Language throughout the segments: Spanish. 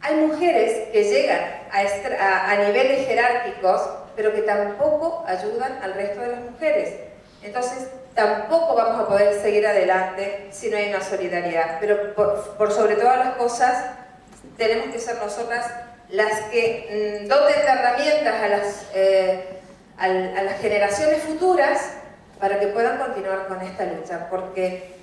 Hay mujeres que llegan a niveles jerárquicos, pero que tampoco ayudan al resto de las mujeres. Entonces, tampoco vamos a poder seguir adelante si no hay una solidaridad. Pero por sobre todas las cosas, tenemos que ser nosotras las que doten de herramientas a las generaciones futuras para que puedan continuar con esta lucha, porque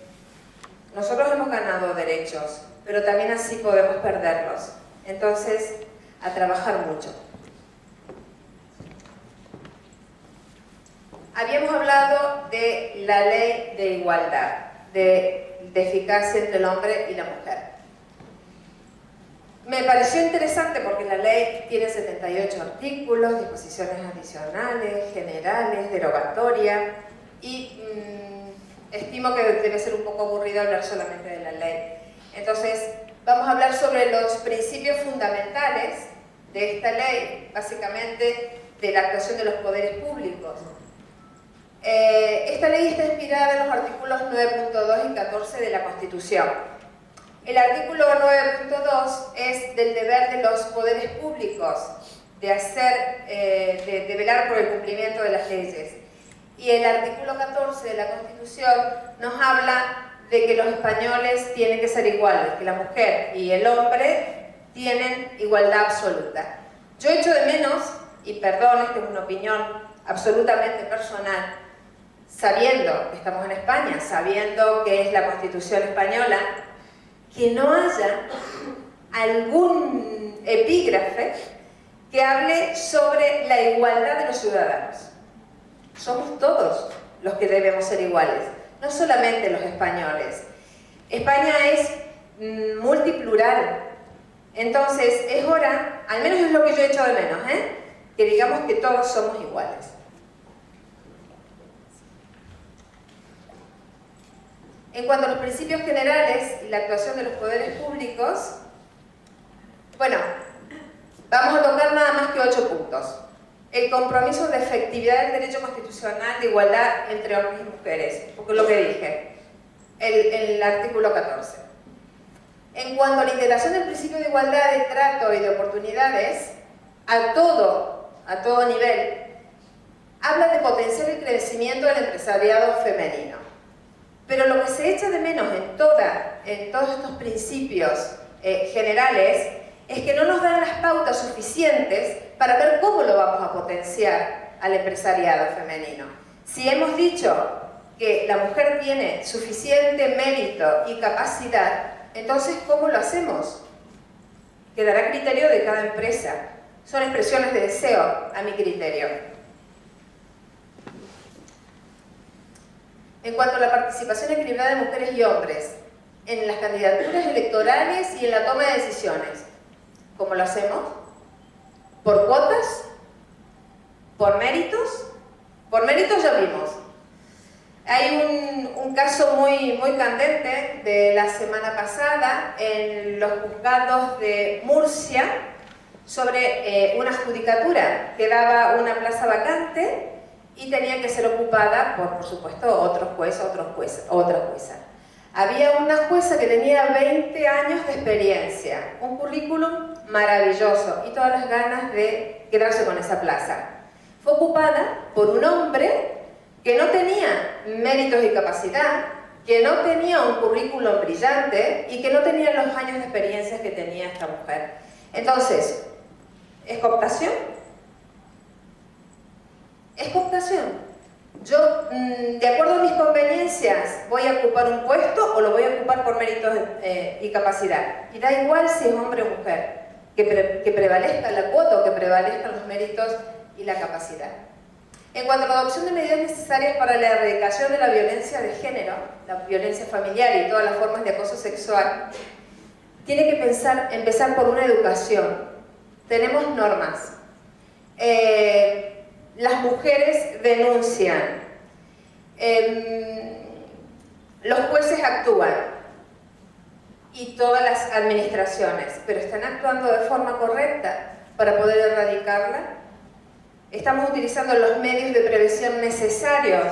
nosotros hemos ganado derechos, pero también así podemos perderlos. Entonces, a trabajar mucho. Habíamos hablado de la ley de igualdad, de eficacia entre el hombre y la mujer. Me pareció interesante porque la ley tiene 78 artículos, disposiciones adicionales, generales, derogatoria, y estimo que debe ser un poco aburrido hablar solamente de la ley. Entonces, vamos a hablar sobre los principios fundamentales de esta ley, básicamente de la actuación de los poderes públicos. Esta ley está inspirada en los artículos 9.2 y 14 de la Constitución. El artículo 9.2 es del deber de los poderes públicos de velar por el cumplimiento de las leyes. Y el artículo 14 de la Constitución nos habla de que los españoles tienen que ser iguales, que la mujer y el hombre tienen igualdad absoluta. Yo echo de menos, y perdón, esta es una opinión absolutamente personal, sabiendo que estamos en España, sabiendo que es la Constitución española, que no haya algún epígrafe que hable sobre la igualdad de los ciudadanos. Somos todos los que debemos ser iguales, no solamente los españoles. España es multiplural, entonces es hora, al menos es lo que yo he hecho de menos, que digamos que todos somos iguales. En cuanto a los principios generales y la actuación de los poderes públicos, bueno, vamos a tocar nada más que 8 puntos. El compromiso de efectividad del derecho constitucional de igualdad entre hombres y mujeres, porque es lo que dije, el artículo 14. En cuanto a la integración del principio de igualdad de trato y de oportunidades, a todo nivel, habla de potenciar el crecimiento del empresariado femenino. Pero lo que se echa de menos en todos estos principios generales es que no nos dan las pautas suficientes para ver cómo lo vamos a potenciar al empresariado femenino. Si hemos dicho que la mujer tiene suficiente mérito y capacidad, entonces ¿cómo lo hacemos? Quedará a criterio de cada empresa. Son expresiones de deseo, a mi criterio. En cuanto a la participación equilibrada de mujeres y hombres en las candidaturas electorales y en la toma de decisiones, ¿cómo lo hacemos? ¿Por cuotas? ¿Por méritos? Por méritos ya vimos. Hay un caso muy candente de la semana pasada en los juzgados de Murcia sobre una judicatura que daba una plaza vacante y tenía que ser ocupada por supuesto, otro juez, otra jueza. Había una jueza que tenía 20 años de experiencia, un currículum maravilloso y todas las ganas de quedarse con esa plaza. Fue ocupada por un hombre que no tenía méritos y capacidad, que no tenía un currículum brillante y que no tenía los años de experiencia que tenía esta mujer. Entonces, ¿es cooptación? Es cooptación. Yo, de acuerdo a mis conveniencias, voy a ocupar un puesto o lo voy a ocupar por méritos y capacidad. Y da igual si es hombre o mujer, que prevalezca la cuota o que prevalezcan los méritos y la capacidad. En cuanto a la adopción de medidas necesarias para la erradicación de la violencia de género, la violencia familiar y todas las formas de acoso sexual, tiene que empezar por una educación. Tenemos normas. Las mujeres denuncian, los jueces actúan y todas las administraciones, pero ¿están actuando de forma correcta para poder erradicarla? ¿Estamos utilizando los medios de prevención necesarios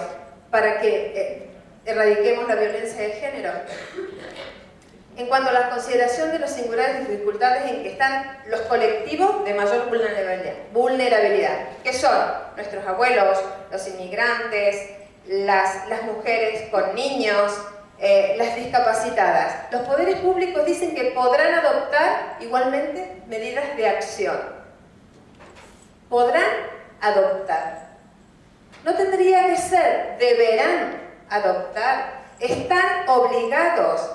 para que erradiquemos la violencia de género? en cuanto a la consideración de las singulares dificultades en que están los colectivos de mayor vulnerabilidad, que son nuestros abuelos, los inmigrantes, las mujeres con niños, las discapacitadas. Los poderes públicos dicen que podrán adoptar igualmente medidas de acción. Podrán adoptar. No tendría que ser, deberán adoptar. Están obligados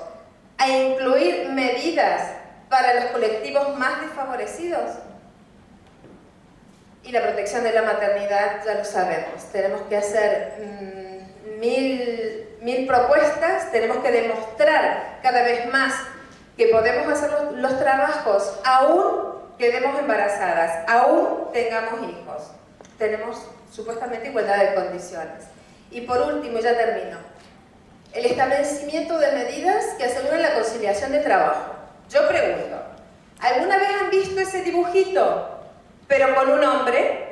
a incluir medidas para los colectivos más desfavorecidos. Y la protección de la maternidad, ya lo sabemos, tenemos que hacer mil propuestas, tenemos que demostrar cada vez más que podemos hacer los trabajos, aún quedemos embarazadas, aún tengamos hijos. Tenemos supuestamente igualdad de condiciones. Y por último, ya termino, el establecimiento de medidas que aseguren la conciliación de trabajo. Yo pregunto, ¿alguna vez han visto ese dibujito, pero con un hombre?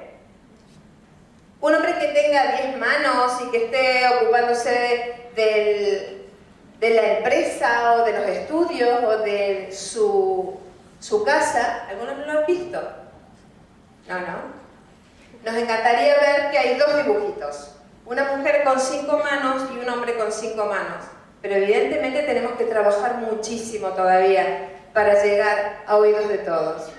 Un hombre que tenga 10 manos y que esté ocupándose de la empresa o de los estudios o de su casa. ¿Algunos no lo han visto? No. Nos encantaría ver que hay dos dibujitos. Una mujer con 5 manos y un hombre con 5 manos. Pero evidentemente tenemos que trabajar muchísimo todavía para llegar a oídos de todos.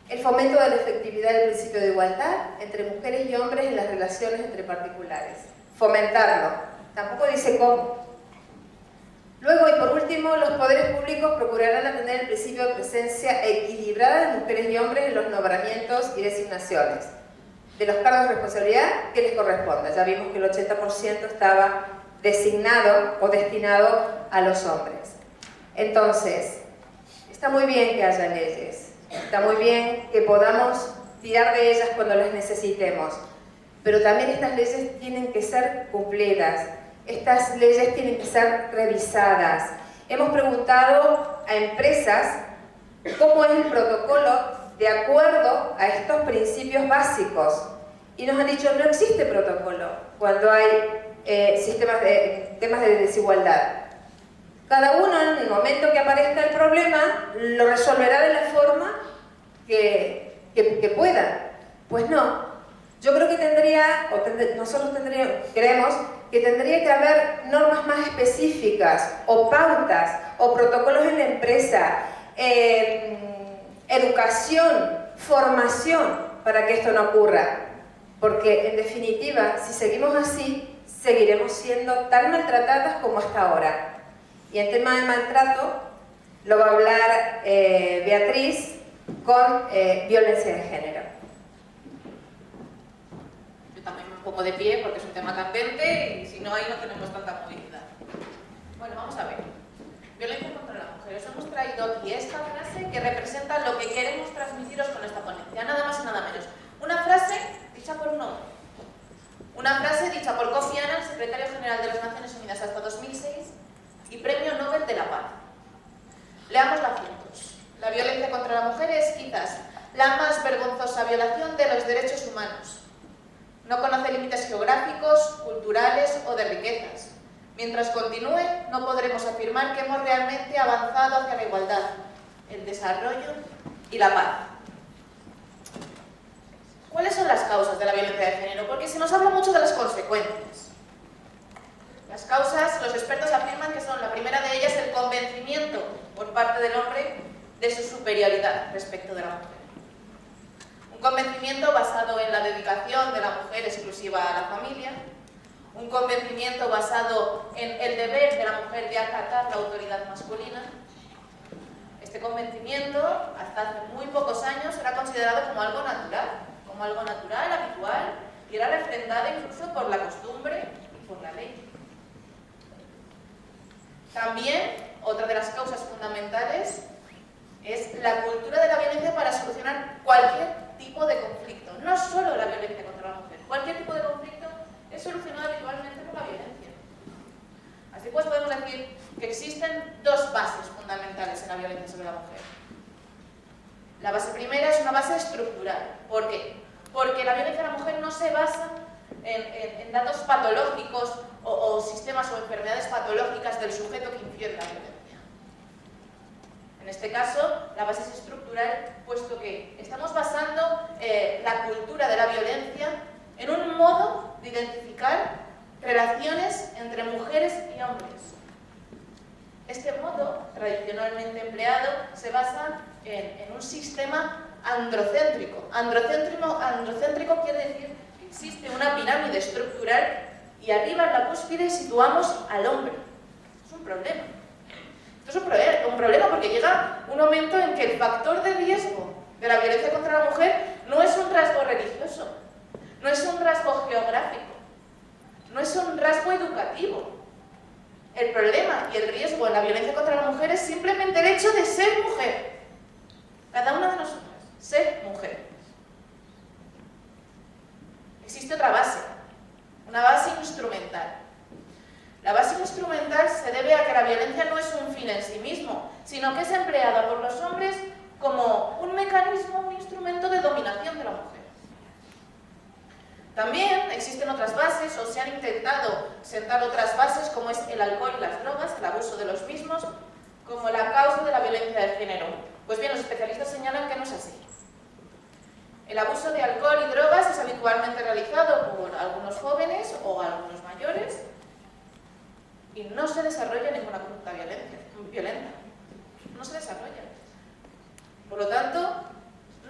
El fomento de la efectividad del principio de igualdad entre mujeres y hombres en las relaciones entre particulares. Fomentarlo. Tampoco dice cómo. Luego, y por último, los poderes públicos procurarán atender el principio de presencia equilibrada de mujeres y hombres en los nombramientos y designaciones de los cargos de responsabilidad que les corresponda. Ya vimos que el 80% estaba designado o destinado a los hombres. Entonces, está muy bien que haya leyes. Está muy bien que podamos tirar de ellas cuando las necesitemos, pero también estas leyes tienen que ser cumplidas, estas leyes tienen que ser revisadas. Hemos preguntado a empresas cómo es el protocolo de acuerdo a estos principios básicos y nos han dicho no existe protocolo cuando hay temas de desigualdad. Cada uno, en el momento que aparezca el problema, lo resolverá de la forma que pueda. Pues no. Yo creo que creemos que tendría que haber normas más específicas, o pautas, o protocolos en la empresa, educación, formación, para que esto no ocurra. Porque, en definitiva, si seguimos así, seguiremos siendo tan maltratadas como hasta ahora. Y en tema de maltrato lo va a hablar Beatriz con violencia de género. Yo también me pongo de pie porque es un tema candente y si no ahí no tenemos tanta movilidad. Bueno, vamos a ver. Violencia contra la mujer. Os hemos traído aquí esta frase que representa lo que queremos transmitiros con esta ponencia. Nada más y nada menos. Una frase dicha por un hombre. Una frase dicha por Kofi Annan, secretario general de las Naciones Unidas hasta 2006 y Premio Nobel de la Paz. Leámosla juntos. La violencia contra la mujer es quizás la más vergonzosa violación de los derechos humanos. No conoce límites geográficos, culturales o de riquezas. Mientras continúe, no podremos afirmar que hemos realmente avanzado hacia la igualdad, el desarrollo y la paz. ¿Cuáles son las causas de la violencia de género? Porque se nos habla mucho de las consecuencias. Las causas, los expertos afirman que son, la primera de ellas, el convencimiento por parte del hombre de su superioridad respecto de la mujer. Un convencimiento basado en la dedicación de la mujer exclusiva a la familia, un convencimiento basado en el deber de la mujer de acatar la autoridad masculina. Este convencimiento, hasta hace muy pocos años, era considerado como algo natural, habitual, y era refrendada incluso por la costumbre y por la ley. También, otra de las causas fundamentales es la cultura de la violencia para solucionar cualquier tipo de conflicto, no solo la violencia contra la mujer. Cualquier tipo de conflicto es solucionado habitualmente por la violencia. Así pues, podemos decir que existen dos bases fundamentales en la violencia sobre la mujer. La base primera es una base estructural. ¿Por qué? Porque la violencia de la mujer no se basa en datos patológicos o sistemas o enfermedades patológicas del sujeto que infiere la violencia. este caso, la base es estructural, puesto que estamos basando la cultura de la violencia en un modo de identificar relaciones entre mujeres y hombres. Este modo, tradicionalmente empleado, se basa en un sistema androcéntrico. Androcéntrico quiere decir que existe una pirámide estructural y arriba en la cúspide situamos al hombre. Es un problema. Esto es un problema porque llega un momento en que el factor de riesgo de la violencia contra la mujer no es un rasgo religioso, no es un rasgo geográfico, no es un rasgo educativo. El problema y el riesgo en la violencia contra la mujer es simplemente el hecho de ser mujer. Cada una de nosotras, ser mujer. Existe otra base, una base instrumental. La base instrumental se debe a que la violencia no es un fin en sí mismo, sino que es empleada por los hombres como un mecanismo, un instrumento de dominación de la mujer. También existen otras bases, o se han intentado sentar otras bases, como es el alcohol y las drogas, el abuso de los mismos, como la causa de la violencia de género. Pues bien, los especialistas señalan que no es así. El abuso de alcohol y drogas es habitualmente realizado por algunos jóvenes o algunos mayores y no se desarrolla ninguna conducta violenta. No se desarrolla. Por lo tanto,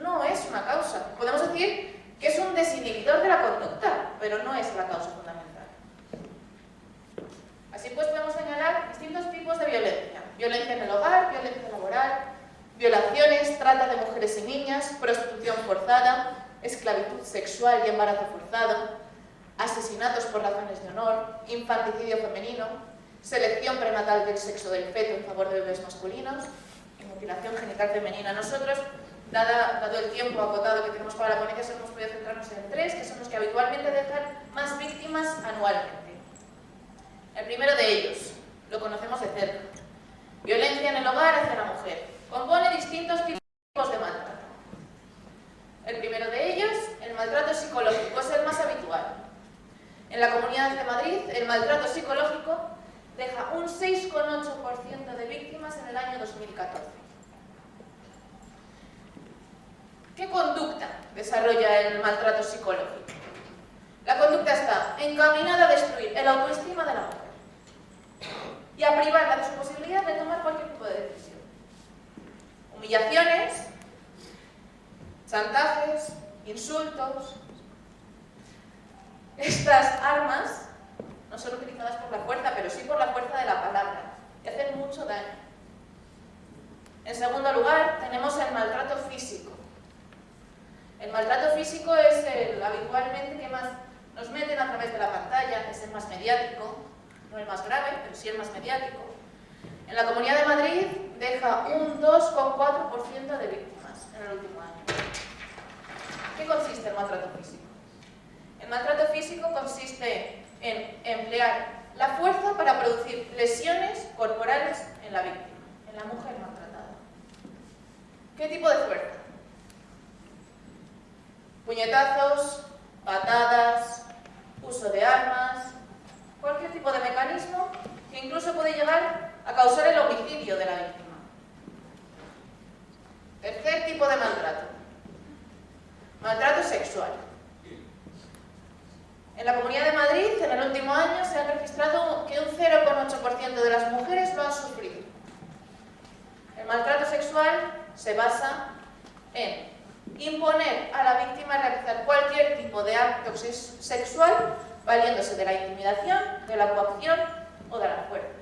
no es una causa. Podemos decir que es un desinhibidor de la conducta, pero no es la causa fundamental. Así pues, podemos señalar distintos tipos de violencia. Violencia en el hogar, violencia laboral, violaciones, trata de mujeres y niñas, prostitución forzada, esclavitud sexual y embarazo forzado, asesinatos por razones de honor, infanticidio femenino, selección prenatal del sexo del feto en favor de bebés masculinos y mutilación genital femenina. Nosotros, dado el tiempo acotado que tenemos para la ponencia, solo hemos podido centrarnos en 3, que son los que habitualmente dejan más víctimas anualmente. El primero de ellos, lo conocemos de cerca. Violencia en el hogar hacia la mujer. Compone distintos tipos de maltrato. El primero de ellos, el maltrato psicológico, es el más habitual. En la Comunidad de Madrid, el maltrato psicológico deja un 6,8% de víctimas en el año 2014. ¿Qué conducta desarrolla el maltrato psicológico? La conducta está encaminada a destruir el autoestima de la mujer y a privarla de su posibilidad de tomar cualquier tipo de decisión. Humillaciones, chantajes, insultos. Estas armas no son utilizadas por la fuerza, pero sí por la fuerza de la palabra, y hacen mucho daño. En segundo lugar, tenemos el maltrato físico. El maltrato físico es el habitualmente que más nos meten a través de la pantalla, es el más mediático, no el más grave, pero sí el más mediático. En la Comunidad de Madrid deja un 2,4% de víctimas en el último año. ¿Qué consiste el maltrato físico? El maltrato físico consiste en emplear la fuerza para producir lesiones corporales en la víctima, en la mujer maltratada. ¿Qué tipo de fuerza? Puñetazos, patadas, uso de armas, cualquier tipo de mecanismo que incluso puede llegar a causar el homicidio de la víctima. Tercer tipo de maltrato. Maltrato sexual. En la Comunidad de Madrid, en el último año, se ha registrado que un 0,8% de las mujeres lo han sufrido. El maltrato sexual se basa en imponer a la víctima realizar cualquier tipo de acto sexual valiéndose de la intimidación, de la coacción o de la fuerza.